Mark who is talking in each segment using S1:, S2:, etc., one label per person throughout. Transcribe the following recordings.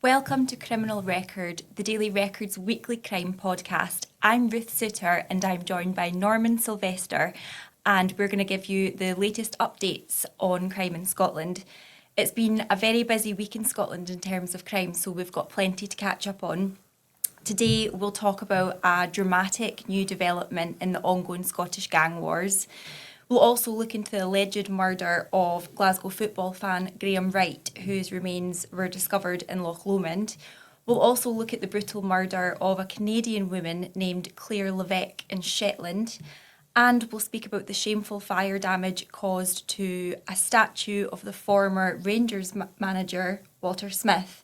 S1: Welcome to Criminal Record, the Daily Record's weekly crime podcast. I'm Ruth Suter and I'm joined by Norman Silvester, and we're going to give you the latest updates on crime in Scotland. It's been a very busy week in Scotland in terms of crime, so we've got plenty to catch up on. Today we'll talk about a dramatic new development in the ongoing Scottish gang wars. We'll also look into the alleged murder of Glasgow football fan Graham Wright, whose remains were discovered in Loch Lomond. We'll also look at the brutal murder of a Canadian woman named Claire Levesque in Shetland. And we'll speak about the shameful fire damage caused to a statue of the former Rangers manager, Walter Smith.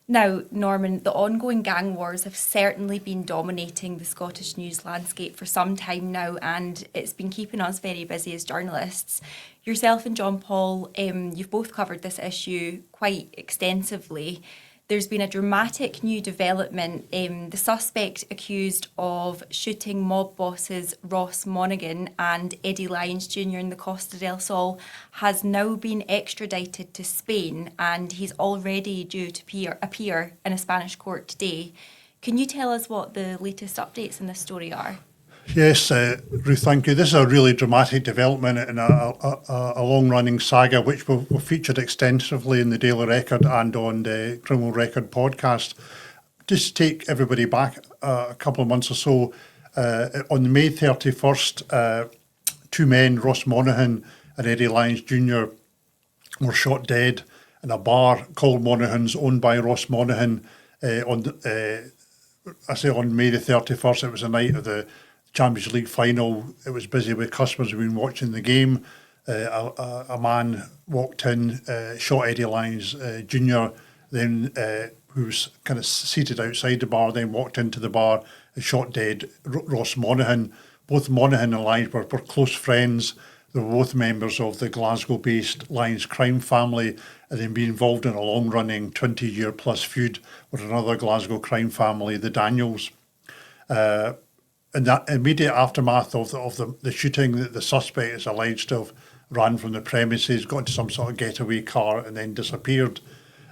S1: Now, Norman, the ongoing gang wars have certainly been dominating the Scottish news landscape for some time now, and it's been keeping us very busy as journalists. Yourself and John Paul, you've both covered this issue quite extensively. There's been a dramatic new development. The suspect accused of shooting mob bosses Ross Monaghan and Eddie Lyons Jr. in the Costa del Sol has now been extradited to Spain, and he's already due to appear in a Spanish court today. Can you tell us what the latest updates in this story are?
S2: Yes, Ruth, thank you. This is a really dramatic development in a long-running saga which we've featured extensively in the Daily Record and on the Criminal Record podcast. Just to take everybody back a couple of months or so, on May 31st, two men, Ross Monaghan and Eddie Lyons Jr., were shot dead in a bar called Monaghan's, owned by Ross Monaghan. On May the 31st, it was the night of the Champions League final. It was busy with customers who've been watching the game. A man walked in, shot Eddie Lyons Jr., then who was kind of seated outside the bar, then walked into the bar and shot dead Ross Monaghan. Both Monaghan and Lyons were close friends. They were both members of the Glasgow-based Lyons crime family, and they'd been involved in a long-running 20-year-plus feud with another Glasgow crime family, the Daniels. In that immediate aftermath of the shooting, the suspect is alleged to have ran from the premises, got into some sort of getaway car and then disappeared.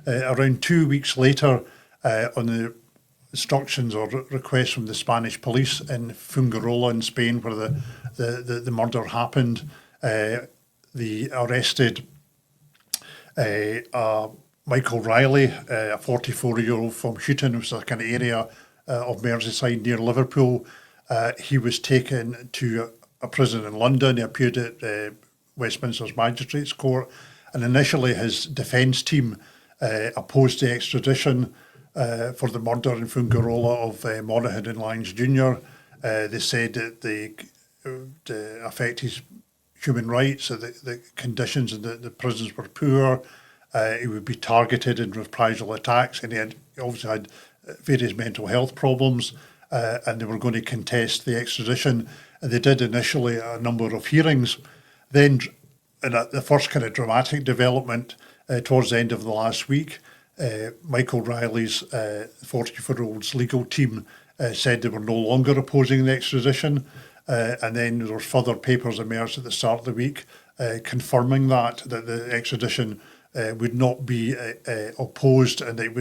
S2: Around 2 weeks later, on the instructions or request from the Spanish police in Fuengirola in Spain, where the murder happened, they arrested Michael Riley, a 44-year-old from Houghton, which is a kind of area of Merseyside near Liverpool. He was taken to a prison in London. He appeared at Westminster's Magistrates Court, and initially his defence team opposed the extradition for the murder in Fuengirola of Monaghan and Lyons Jr. They said that they affect his human rights, that the conditions in the prisons were poor. He would be targeted in reprisal attacks, and he obviously had various mental health problems. And they were going to contest the extradition. And they did initially a number of hearings. Then, in the first kind of dramatic development towards the end of the last week, Michael Riley's 44-year-old's legal team said they were no longer opposing the extradition. And then there were further papers emerged at the start of the week confirming that the extradition would not be opposed, and it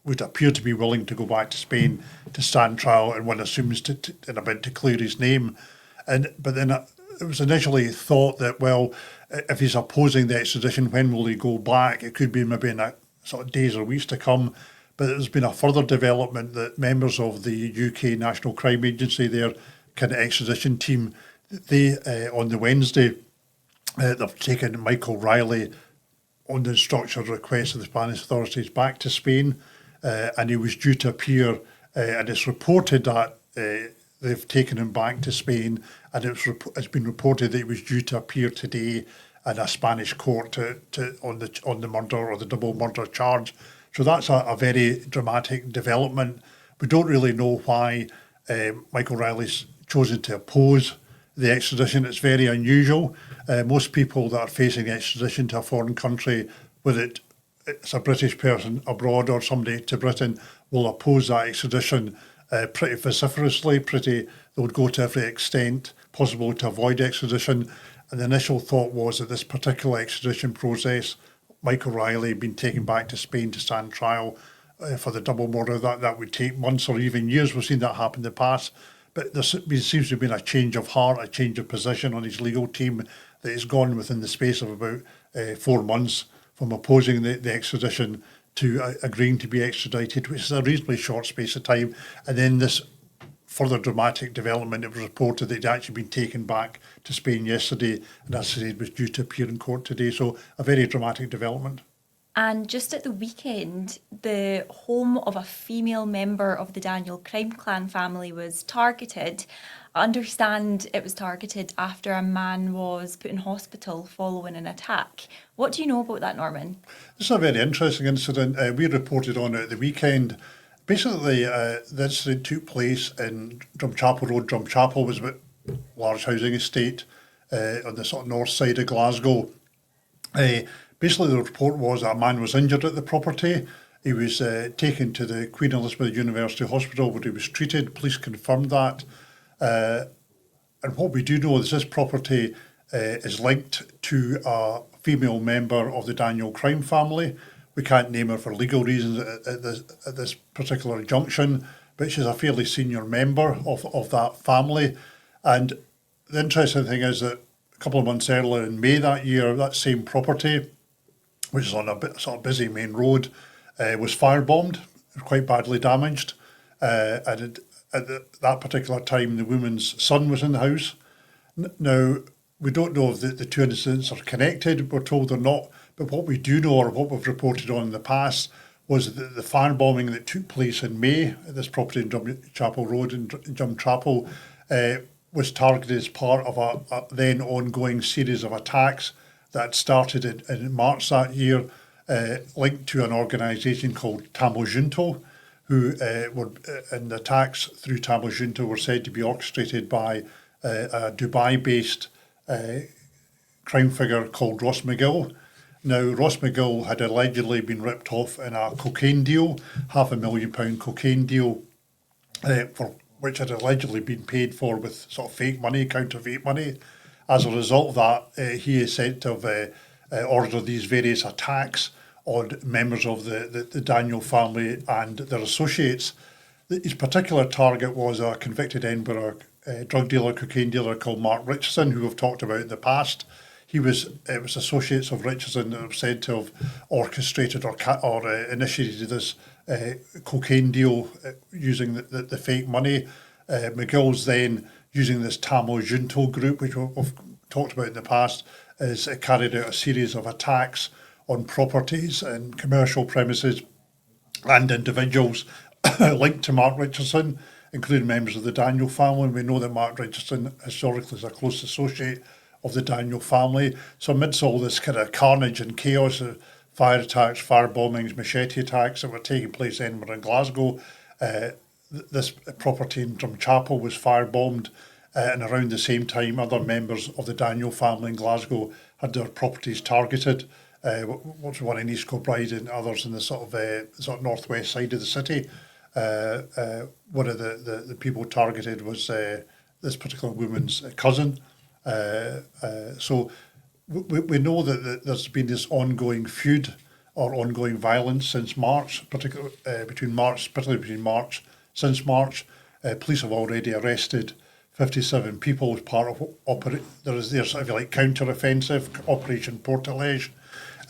S2: would appear to be willing to go back to Spain to stand trial, and one assumes in a bid to clear his name. But then it was initially thought that, well, if he's opposing the extradition, when will he go back? It could be maybe in a sort of days or weeks to come. But there's been a further development that members of the UK National Crime Agency, their kind of extradition team, they on the Wednesday, they've taken Michael Riley on the instruction request of the Spanish authorities back to Spain, and he was due to appear, and it's reported that they've taken him back to Spain, and it's been reported that he was due to appear today in a Spanish court on the murder or the double murder charge. So that's a very dramatic development. We don't really know why Michael Riley's chosen to oppose the extradition. It's very unusual. Most people that are facing extradition to a foreign country, whether it's a British person abroad or somebody to Britain, will oppose that extradition pretty vociferously. They would go to every extent possible to avoid extradition. And the initial thought was that this particular extradition process, Michael Riley being taken back to Spain to stand trial, for the double murder, that would take months or even years. We've seen that happen in the past. But there seems to have been a change of heart, a change of position on his legal team that has gone within the space of about 4 months from opposing the extradition to agreeing to be extradited, which is a reasonably short space of time. And then this further dramatic development, it was reported that he'd actually been taken back to Spain yesterday, and as I said, was due to appear in court today. So a very dramatic development.
S1: And just at the weekend, the home of a female member of the Daniel crime clan family was targeted. I understand it was targeted after a man was put in hospital following an attack. What do you know about that, Norman?
S2: This is a very interesting incident. We reported on it at the weekend. Basically, the incident took place in Drumchapel Road. Drumchapel was a large housing estate on the sort of north side of Glasgow. Basically, the report was that a man was injured at the property. He was taken to the Queen Elizabeth University Hospital where he was treated. Police confirmed that. And what we do know is this property is linked to a female member of the Daniel crime family. We can't name her for legal reasons at this particular junction, but she's a fairly senior member of that family. And the interesting thing is that a couple of months earlier in May that year, that same property, which is on a bit sort of busy main road, was firebombed, quite badly damaged. And at that particular time, the woman's son was in the house. Now, we don't know if the two incidents are connected. We're told they're not. But what we do know, or what we've reported on in the past, was that the firebombing that took place in May at this property in Drumchapel Road in Drumchapel was targeted as part of a then ongoing series of attacks that started in March that year, linked to an organisation called Tamil Junto, who were and the attacks through Tamil Junto were said to be orchestrated by a Dubai-based crime figure called Ross McGill. Now, Ross McGill had allegedly been ripped off in a cocaine deal, £500,000 cocaine deal, for which had allegedly been paid for with sort of fake money, counterfeit money. As a result of that, he is said to have ordered these various attacks on members of the Daniel family and their associates. His particular target was a convicted Edinburgh drug dealer, cocaine dealer called Mark Richardson, who we've talked about in the past. It was associates of Richardson that were said to have orchestrated or initiated this cocaine deal using the fake money. McGill's then using this Tamil Junto group, which we've talked about in the past, has carried out a series of attacks on properties and commercial premises and individuals linked to Mark Richardson, including members of the Daniel family. And we know that Mark Richardson historically is a close associate of the Daniel family. So amidst all this kind of carnage and chaos, fire attacks, fire bombings, machete attacks that were taking place in Edinburgh and Glasgow, this property in Drumchapel was firebombed, and around the same time other members of the Daniel family in Glasgow had their properties targeted. One in East Kilbride and others in the sort of northwest side of the city. One of the people targeted was this particular woman's cousin. So we know that there's been this ongoing feud or ongoing violence since March, particularly between March. Since March, police have already arrested 57 people as part of their sort of like counter-offensive Operation Portalege.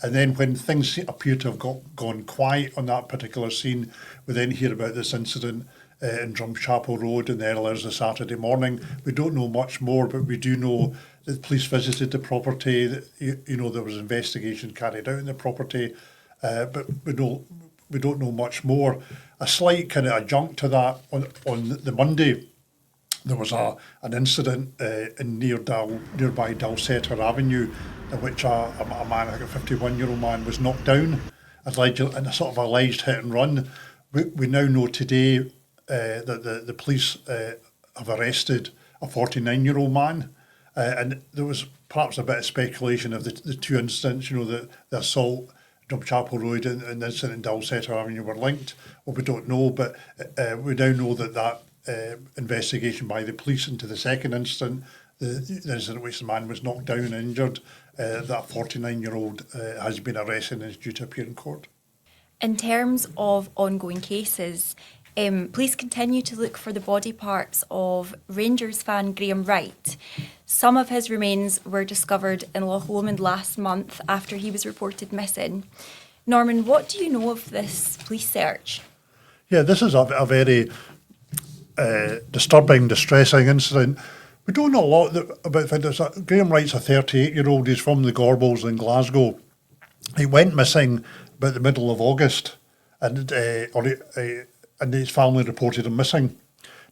S2: And then when things appear to have gone quiet on that particular scene, we then hear about this incident in Drumchapel Road in the early hours of Saturday morning. We don't know much more, but we do know that police visited the property, that, there was an investigation carried out in the property, but we don't know much more. A slight kind of adjunct to that, on the Monday, there was an incident in nearby Dalsetter Avenue, in which a man, like a 51-year-old man, was knocked down, allegedly in a sort of alleged hit and run. We now know today that the police have arrested a 49-year-old man, and there was perhaps a bit of speculation of the two incidents, the assault Drumchapel Road and the incident in Dalsetter Avenue were linked. Well, we don't know, but we now know that investigation by the police into the second incident, the incident in which the man was knocked down and injured, that 49-year-old has been arrested and is due to appear in court.
S1: In terms of ongoing cases, police continue to look for the body parts of Rangers fan Graham Wright. Some of his remains were discovered in Loch Lomond last month after he was reported missing. Norman, what do you know of this police search?
S2: Yeah, this is a very disturbing, distressing incident. We don't know a lot about this. Graham Wright's a 38-year-old. He's from the Gorbals in Glasgow. He went missing about the middle of August, and his family reported him missing.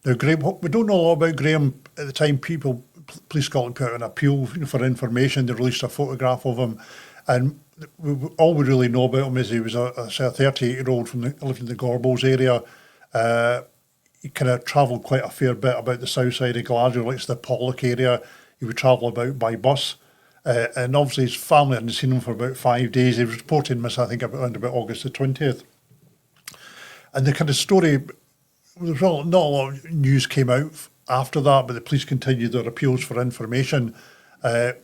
S2: Now, Graham, we don't know a lot about Graham at the time. Police Scotland put out an appeal for information. They released a photograph of him, and all we really know about him is he was a 38-year-old living in the Gorbals area. He kind of travelled quite a fair bit about the south side of Glasgow, like the Pollock area. He would travel about by bus. And obviously his family hadn't seen him for about 5 days. He was reported missing, I think, around about August the 20th. And the kind of story, not a lot of news came out after that, but the police continued their appeals for information.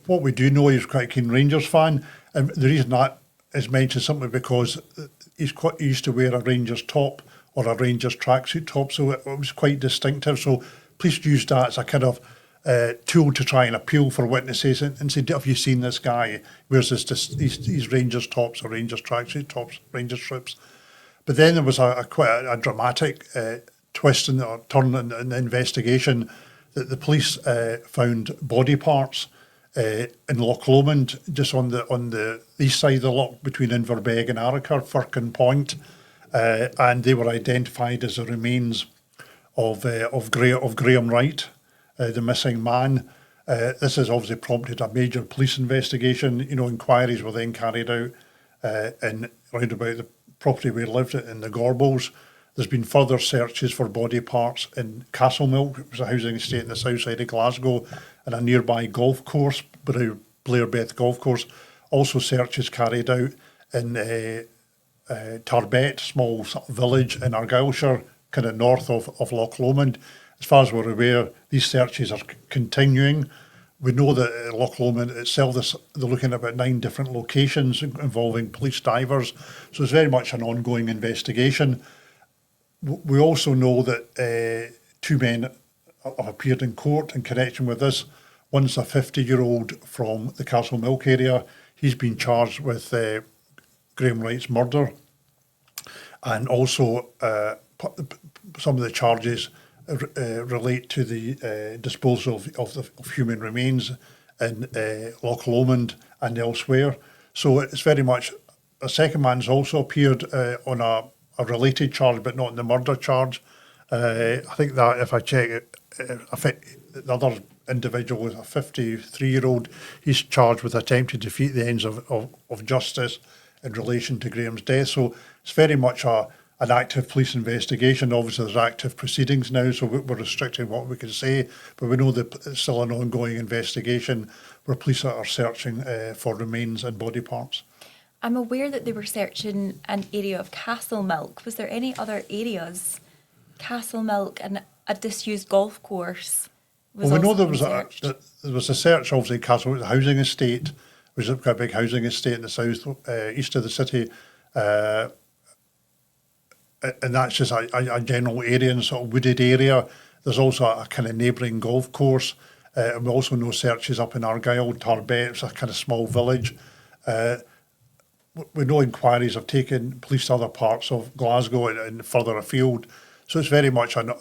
S2: What we do know, he's quite a keen Rangers fan. And the reason that is mentioned simply because he used to wear a Rangers top or a Rangers tracksuit top, so it was quite distinctive. So police used that as a kind of tool to try and appeal for witnesses and say, have you seen this guy? Wears these Rangers tops or Rangers tracksuit tops, Rangers strips. But then there was quite a dramatic twist or turn in the investigation that the police found body parts in Loch Lomond, just on the east side of the loch between Inverberg and Arrochar, Firkin Point, and they were identified as the remains of Graham Wright, the missing man. This has obviously prompted a major police investigation. Inquiries were then carried out in round about the property we lived at in the Gorbals. There's been further searches for body parts in Castlemilk, which was a housing estate in the south side of Glasgow, and a nearby golf course, Blairbeth Golf Course. Also searches carried out in Tarbet, small village in Argyllshire, kind of north of Loch Lomond. As far as we're aware, these searches are continuing. We know that Loch Lomond itself, they're looking at about 9 different locations involving police divers. So it's very much an ongoing investigation. We also know that 2 men have appeared in court in connection with this. One's a 50-year-old from the Castlemilk area. He's been charged with Graham Wright's murder. And also some of the charges relate to the disposal of human remains in Loch Lomond and elsewhere. So it's very much, a second man's also appeared on a related charge, but not in the murder charge. I think that if I check it, I think the other individual was a 53-year-old. He's charged with attempting to defeat the ends of justice in relation to Graham's death. So it's very much an active police investigation. Obviously, there's active proceedings now, so we're restricting what we can say, but we know that it's still an ongoing investigation where police are searching for remains and body parts.
S1: I'm aware that they were searching an area of Castlemilk. Was there any other areas? Castlemilk and a disused golf course.
S2: Well, we know there was a search, obviously, Castle, the housing estate, which is quite a big housing estate in the south east of the city, and that's just a general area and sort of wooded area. There's also a kind of neighbouring golf course, and we also know searches up in Argyll, Tarbet, it's a kind of small village. We know inquiries have taken police to other parts of Glasgow and further afield, so it's very much an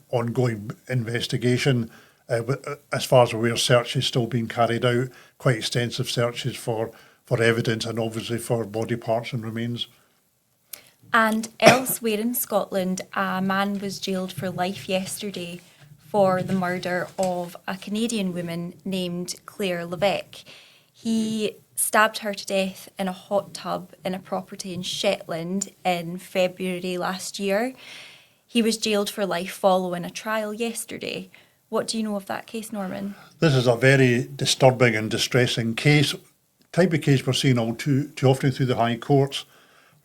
S2: ongoing investigation. But as far as we're aware, searches still being carried out, quite extensive searches for evidence and obviously for body parts and remains.
S1: And elsewhere in Scotland, a man was jailed for life yesterday for the murder of a Canadian woman named Claire Levesque. He stabbed her to death in a hot tub in a property in Shetland in February last year. He was jailed for life following a trial yesterday. What do you know of that case, Norman? This
S2: is a very disturbing and distressing case. Type of case we're seeing all too often through the High Courts,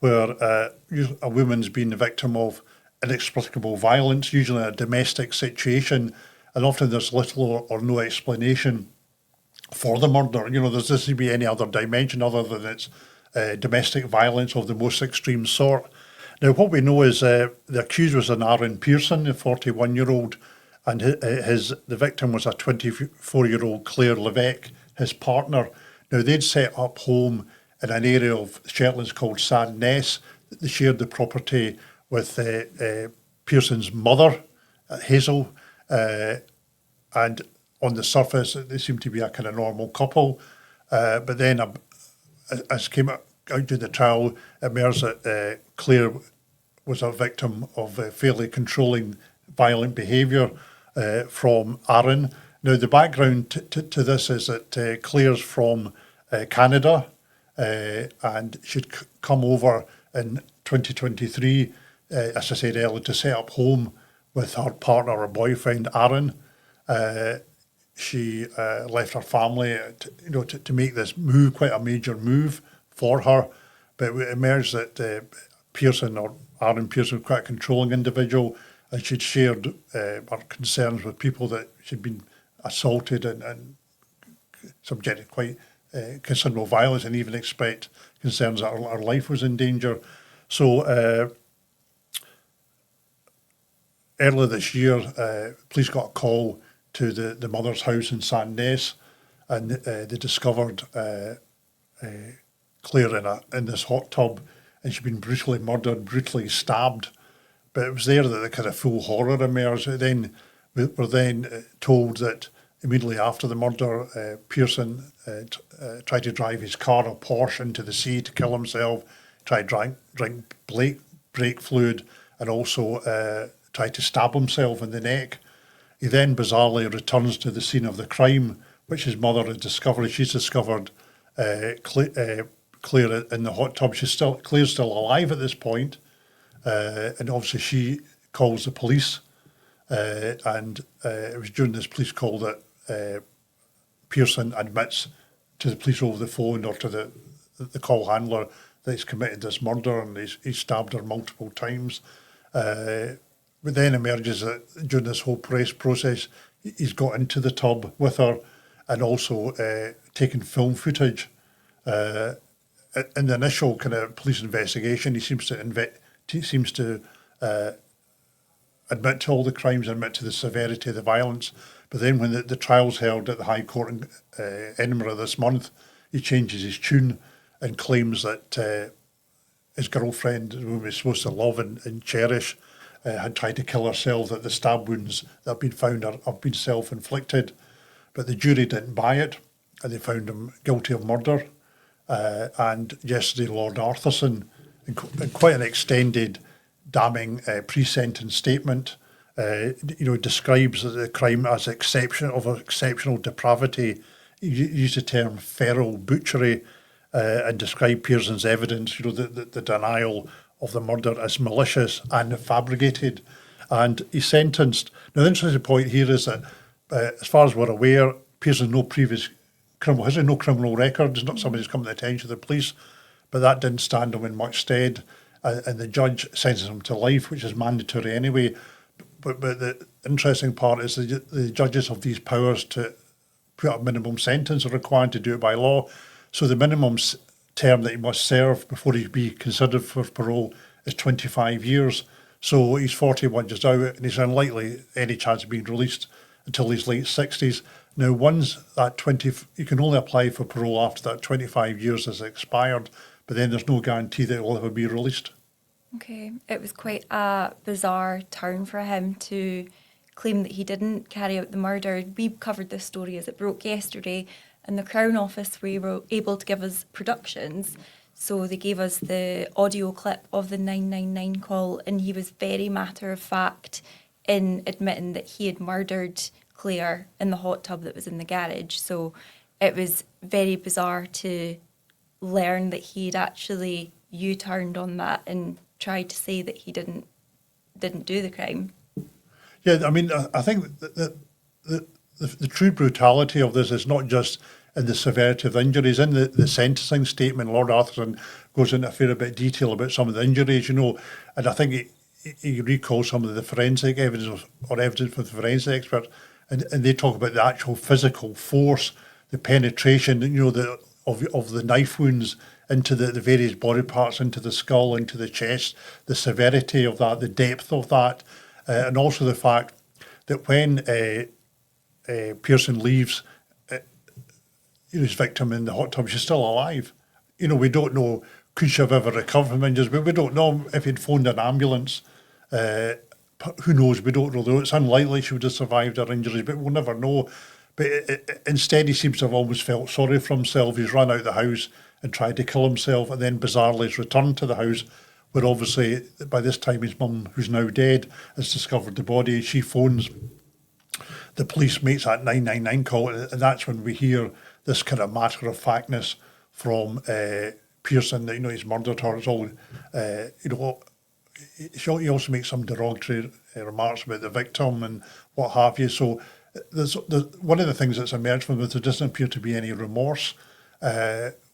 S2: where a woman's been the victim of inexplicable violence, usually a domestic situation, and often there's little or no explanation for the murder. There doesn't seem to be any other dimension other than it's domestic violence of the most extreme sort. Now, what we know is the accused was an Aaron Pearson, a 41-year-old, and the victim was a 24-year-old Claire Levesque, his partner. Now, they'd set up home in an area of Shetland called Sandness. They shared the property with Pearson's mother, Hazel, and on the surface, they seemed to be a kind of normal couple. But then, as came out during the trial, it emerged that Claire was a victim of fairly controlling, violent behaviour from Aaron. Now, the background to this is that Claire's from Canada, and she'd come over in 2023, as I said earlier, to set up home with her partner or boyfriend, Aaron. She left her family to make this move, quite a major move for her. But it emerged that Pearson, or Aaron Pearson, was quite a controlling individual, and she'd shared her concerns with people that she'd been assaulted and subjected to quite considerable violence, and even expressed concerns that her life was in danger. So earlier this year, police got a call to the mother's house in Sandness, and they discovered Claire in this hot tub, and she'd been brutally murdered, brutally stabbed. But it was there that the kind of full horror emerged. We were then told that immediately after the murder, Pearson tried to drive his car, a Porsche, into the sea to kill himself, tried to drink brake fluid, and also tried to stab himself in the neck. He then bizarrely returns to the scene of the crime, which his mother had discovered. She's discovered Claire in the hot tub. Claire's still alive at this point, and obviously she calls the police. And it was during this police call that Pearson admits to the police over the phone, or to the call handler, that he's committed this murder and he's stabbed her multiple times. But then emerges that during this whole process, he's got into the tub with her, and also taken film footage. In the initial kind of police investigation, he seems to admit to all the crimes, admit to the severity of the violence. But then when the trial's held at the High Court in Edinburgh this month, he changes his tune and claims that his girlfriend, whom he's supposed to love and cherish, had tried to kill herself, that the stab wounds that have been found have been self-inflicted. But the jury didn't buy it, and they found him guilty of murder. And yesterday, Lord Arthurson, in quite an extended, damning pre-sentence statement, describes the crime as exceptional depravity. He used the term feral butchery, and described Pearson's evidence, the denial of the murder, as malicious and fabricated. And he's sentenced. Now, the interesting point here is that, as far as we're aware, Pearson no previous criminal history, no criminal record. He's not somebody who's come to the attention of the police, but that didn't stand him in much stead. And the judge sentenced him to life, which is mandatory anyway. But the interesting part is the judges have these powers to put a minimum sentence, are required to do it by law. So the minimum term that he must serve before he be considered for parole is 25 years. So he's 41 just out, and he's unlikely any chance of being released until his late 60s. Now, once that you can only apply for parole after that 25 years has expired, but then there's no guarantee that it will ever be released.
S1: Okay, it was quite a bizarre turn for him to claim that he didn't carry out the murder. We covered this story as it broke yesterday, and the Crown Office were able to give us productions. So they gave us the audio clip of the 999 call, and he was very matter of fact in admitting that he had murdered Claire in the hot tub that was in the garage. So it was very bizarre to learn that he'd actually U-turned on that and tried to say that he didn't do the crime.
S2: Yeah, I mean, I think that the true brutality of this is not just in the severity of the injuries. In the sentencing statement, Lord Arthurson goes into a fair bit of detail about some of the injuries, and I think he recalls some of the forensic evidence or evidence from the forensic expert, and they talk about the actual physical force, the penetration, of the knife wounds into the various body parts, into the skull, into the chest, the severity of that, the depth of that, and also the fact that when Pearson leaves his victim in the hot tub, she's still alive. We don't know, could she have ever recovered from injuries, but we don't know if he'd phoned an ambulance. Who knows? We don't know. It's unlikely she would have survived her injuries, but we'll never know. But instead, he seems to have almost felt sorry for himself. He's run out the house and tried to kill himself, and then bizarrely has returned to the house, where obviously by this time his mum, who's now dead, has discovered the body. She phones the police, makes that 999 call, and that's when we hear this kind of matter-of-factness from Pearson that he's murdered her. It's all he also makes some derogatory remarks about the victim and what have you. So there's one of the things that's emerged from it, there doesn't appear to be any remorse.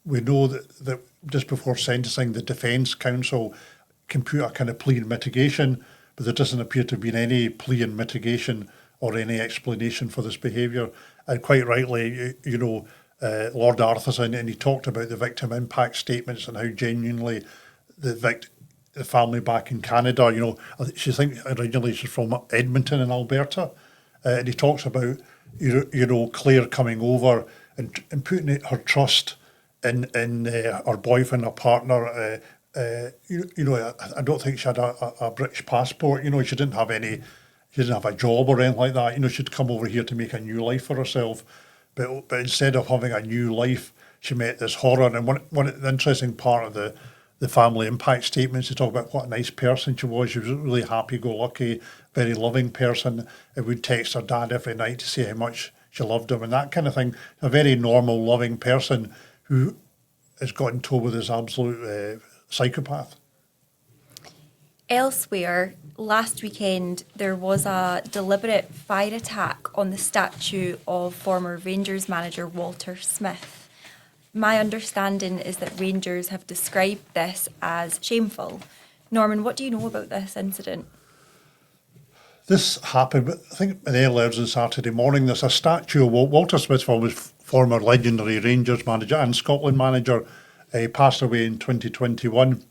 S2: We know that just before sentencing, the defence counsel can put a kind of plea in mitigation, but there doesn't appear to be any plea in mitigation or any explanation for this behaviour. And quite rightly, Lord Arthurson, and he talked about the victim impact statements and how genuinely the family back in Canada, she thinks originally she's from Edmonton in Alberta, and he talks about, Claire coming over and putting her trust in her boyfriend, her partner. I don't think she had a British passport. She didn't have a job or anything like that. She'd come over here to make a new life for herself. But instead of having a new life, she met this horror. And one the interesting part of the family impact statements, they talk about what a nice person she was. She was a really happy-go-lucky, very loving person, and would text her dad every night to say how much she loved him and that kind of thing. A very normal, loving person who has gotten told with this absolute psychopath.
S1: Elsewhere, last weekend, there was a deliberate fire attack on the statue of former Rangers manager Walter Smith. My understanding is that Rangers have described this as shameful. Norman, what do you know about this incident?
S2: This happened, I think, in early hours on Saturday morning. There's a statue of Walter Smith, former legendary Rangers manager and Scotland manager, passed away in 2021.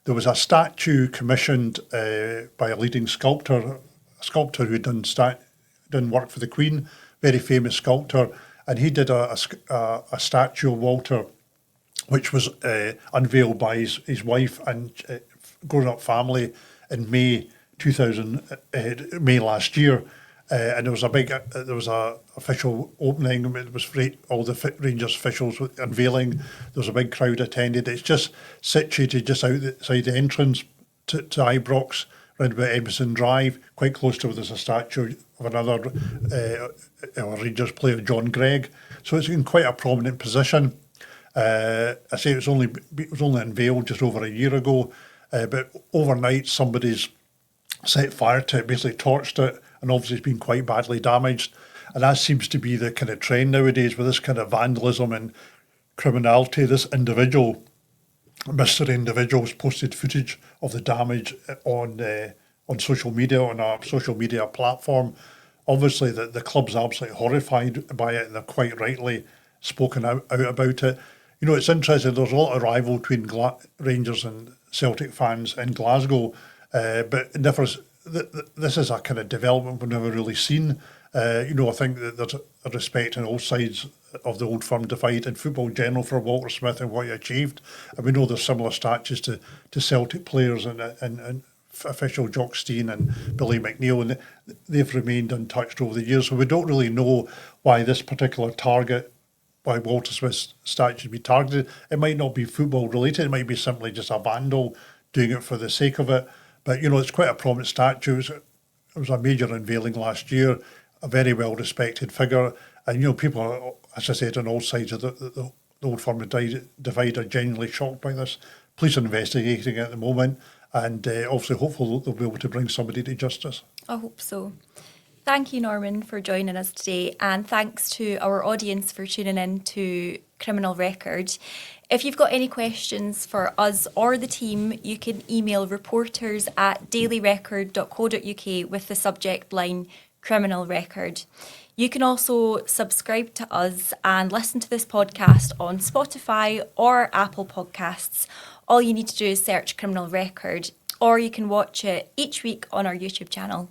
S2: There was a statue commissioned by a leading sculptor who'd done work for the Queen, very famous sculptor, and he did a statue of Walter, which was unveiled by his wife and grown-up family in May last year. And there was a official opening. It was for all the Rangers officials unveiling. There was a big crowd attended. It's just situated just outside the entrance to Ibrox, round about Edmondson Drive, quite close to where there's a statue of another Rangers player, John Gregg. So it's in quite a prominent position. I say it was only unveiled just over a year ago, but overnight somebody's set fire to it, basically torched it, and obviously it's been quite badly damaged. And that seems to be the kind of trend nowadays with this kind of vandalism and criminality. This mystery individual has posted footage of the damage on social media, on our social media platform. Obviously the club's absolutely horrified by it, and they're quite rightly spoken out about it. It's interesting, there's a lot of rivalry between Rangers and Celtic fans in Glasgow, but this is a kind of development we've never really seen. I think that there's a respect on all sides of the Old Firm divide in football in general for Walter Smith and what he achieved. And we know there's similar statues to Celtic players and official Jock Stein and Billy McNeil, and they've remained untouched over the years. So we don't really know why this particular target, why Walter Smith's statue be targeted. It might not be football related. It might be simply just a vandal doing it for the sake of it. But, it's quite a prominent statue. It was a major unveiling last year, a very well-respected figure. And, people, as I said, on all sides of the Old Firm divide are genuinely shocked by this. Police are investigating it at the moment, and obviously hopeful they'll be able to bring somebody to justice.
S1: I hope so. Thank you, Norman, for joining us today, and thanks to our audience for tuning in to Criminal Record. If you've got any questions for us or the team, you can email reporters@dailyrecord.co.uk with the subject line Criminal Record. You can also subscribe to us and listen to this podcast on Spotify or Apple Podcasts. All you need to do is search Criminal Record, or you can watch it each week on our YouTube channel.